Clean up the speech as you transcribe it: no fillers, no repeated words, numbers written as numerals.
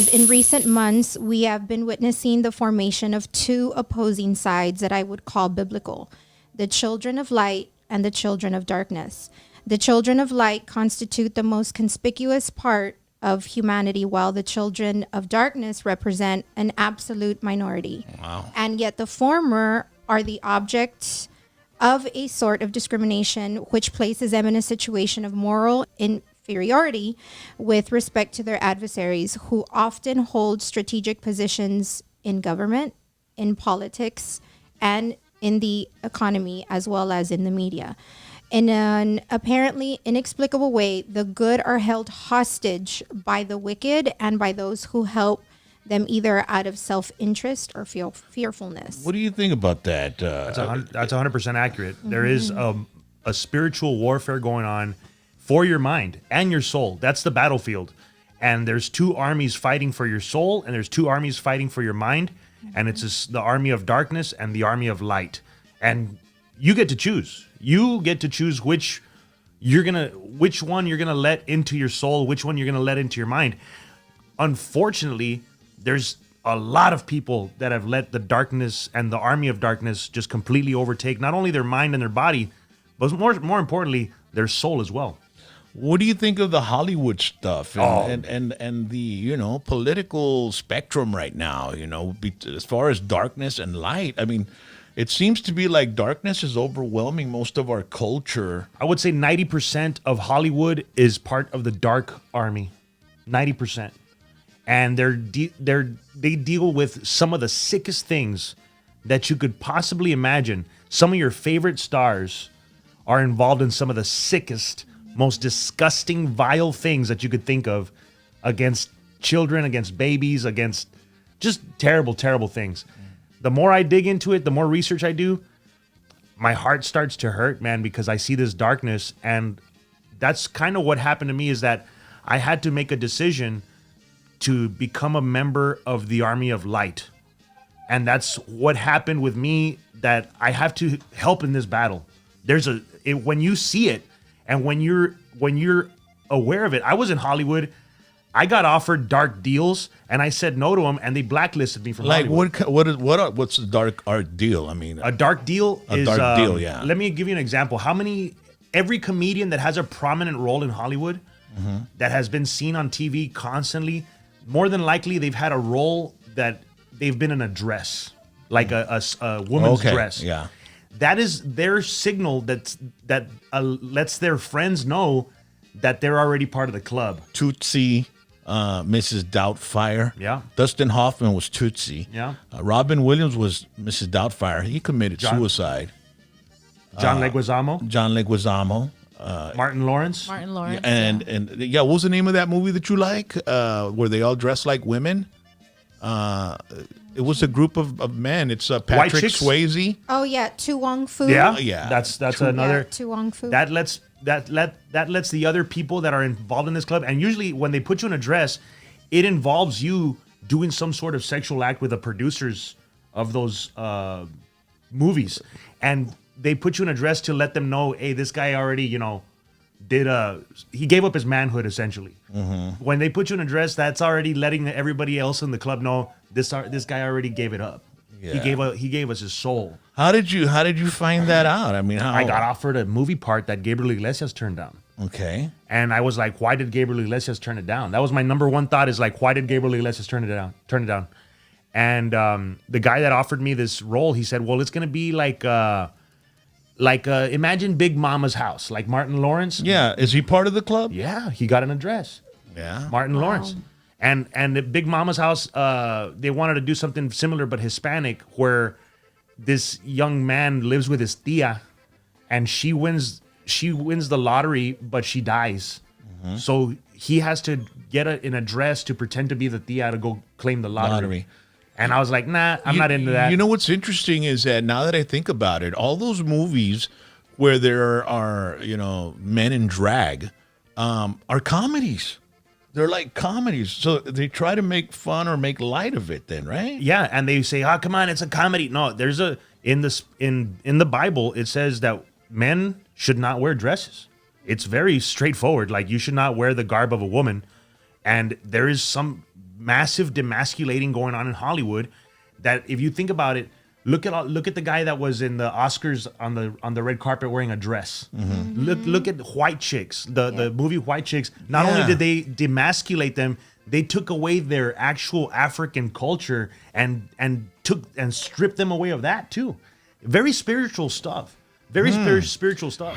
because in recent months, we have been witnessing the formation of two opposing sides that I would call biblical: the children of light and the children of darkness. The children of light constitute the most conspicuous part of humanity, while the children of darkness represent an absolute minority. Wow. And yet the former are the objects of a sort of discrimination which places them in a situation of moral inferiority with respect to their adversaries, who often hold strategic positions in government, in politics, and in the economy, as well as in the media. In an apparently inexplicable way, the good are held hostage by the wicked and by those who help them, either out of self-interest or fearfulness. What do you think about that? That's 100% accurate. There is a spiritual warfare going on for your mind and your soul. That's the battlefield. And there's two armies fighting for your soul, and there's two armies fighting for your mind. And it's the army of darkness and the army of light. And you get to choose. You get to choose which one you're gonna let into your soul, which one you're gonna let into your mind. Unfortunately, there's a lot of people that have let the darkness and the army of darkness just completely overtake not only their mind and their body, but more importantly, their soul as well. What do you think of the Hollywood stuff and the political spectrum right now? As far as darkness and light, I mean, it seems to be like darkness is overwhelming most of our culture. I would say 90% of Hollywood is part of the dark army. 90%. And they deal with some of the sickest things that you could possibly imagine. Some of your favorite stars are involved in some of the sickest, most disgusting, vile things that you could think of against children, against babies, against just terrible, terrible things. The more I dig into it, the more research I do, my heart starts to hurt, man, because I see this darkness. And that's kind of what happened to me, is that I had to make a decision to become a member of the army of light. And that's what happened with me, that I have to help in this battle. When you see it, and when you're aware of it. I was in Hollywood. I got offered dark deals, and I said no to them, and they blacklisted me from Hollywood. What's the dark art deal? I mean, a dark deal is a dark deal. Yeah. Let me give you an example. Every comedian that has a prominent role in Hollywood, that has been seen on TV constantly, more than likely they've had a role that they've been in a dress, like a woman's dress. Yeah. That is their signal that lets their friends know that they're already part of the club. Tootsie, Mrs. Doubtfire. Yeah. Dustin Hoffman was Tootsie. Yeah. Robin Williams was Mrs. Doubtfire. He committed suicide. John Leguizamo. John Leguizamo. Martin Lawrence. And what was the name of that movie that you like? Where they all dress like women? It was a group of men. It's Patrick Swayze. Oh yeah, Tu Wong Fu. Yeah. That's another. Tu Wong Fu. That lets the other people that are involved in this club, and usually when they put you in a dress, it involves you doing some sort of sexual act with the producers of those movies, and they put you in a dress to let them know, hey, this guy already, he gave up his manhood essentially. Mm-hmm. When they put you in a dress, that's already letting everybody else in the club know this guy already gave it up. Yeah. He gave us his soul. How did you find that out? I mean, I got offered a movie part that Gabriel Iglesias turned down. Okay. And I was like, why did Gabriel Iglesias turn it down? That was my number one thought, is like, why did Gabriel Iglesias turn it down? And the guy that offered me this role, he said, well, it's going to be like imagine Big Mama's House, like Martin Lawrence. Yeah. Is he part of the club? Yeah. He got an address. Yeah. Martin Lawrence. And the Big Mama's House, they wanted to do something similar but Hispanic, where this young man lives with his tia, and she wins the lottery, but she dies. Mm-hmm. So he has to get an address to pretend to be the tia to go claim the lottery. And I was like, nah, I'm not into that. You know what's interesting is that now that I think about it, all those movies where there are, men in drag are comedies. They're like comedies. So they try to make fun or make light of it then, right? Yeah, and they say, oh, come on, it's a comedy. No, there's in the Bible, it says that men should not wear dresses. It's very straightforward. Like, you should not wear the garb of a woman. And there is some massive demasculating going on in Hollywood. That if you think about it, look at the guy that was in the Oscars on the red carpet wearing a dress. Look at White Chicks, the movie White Chicks. Not only did they demasculate them, they took away their actual African culture and stripped them away of that too. Very spiritual stuff. Very spiritual stuff.